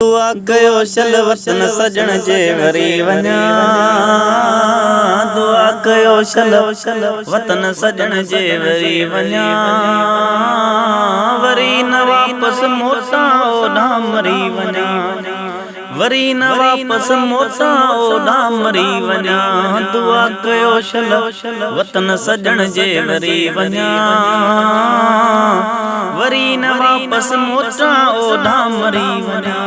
दुआ कयो शल वतन सजण जे वरी वञा। दुआ कयो शल वतन सजण जे वरी वञा। वरी न वापस मोटा ओॾां मरी वञा। वरी न वापस मोटा ओॾां मरी वञा। दुआ कयो शल वतन सजण जे वरी वञा। वरी न वापस मोटा ओॾां मरी वञा।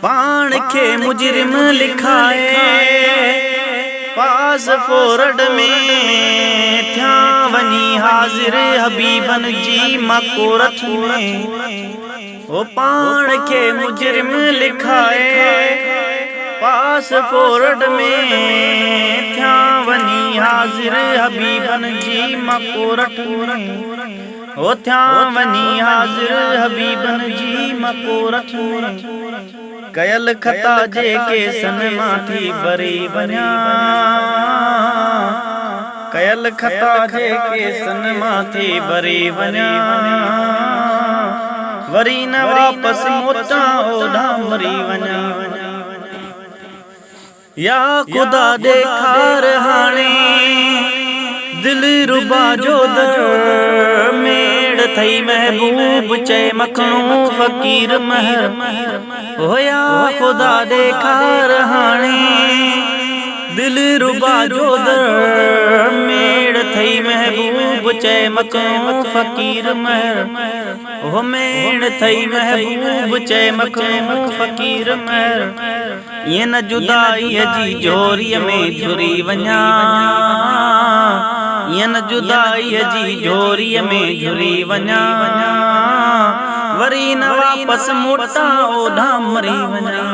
पाण खे मुजरिम लिखाए पासपोर्ट में थिया वञी हाज़िर हबीबन जी मक़बरत में। ओ पाण खे मुजरिम लिखाए पासपोर्ट में थिया वञी हाज़िर हबीबन जी मक़बरत में। ओ थिया वञी हाज़िर हबीबन जी मक़बरत में। कयल खता जे केसन मां थी भरी वञा। कयल खता जे केसन मां थी भरी वञा। वरी न वापस मोटा ओॾां मरी वञा। या ख़ुदा ॾेखार हाणे दिल रुबा जो दर मेड़ थई महबूब चए मखणो फ़कीर महर। होया ख़ुदा ॾेखार हाणे दिल रुबा जो दर मेड़ थई महबूब चए मखणो फ़कीर महर। हो मेड़ थई महबूब चए मखणो फ़कीर महर। ये न जुदाईअ जी जोरीअ में झुरी वञा। ये न जुदाईअ जी जोरीअ में झुरी वञा। वरी न वापस मोटा ओॾां मरी वञा।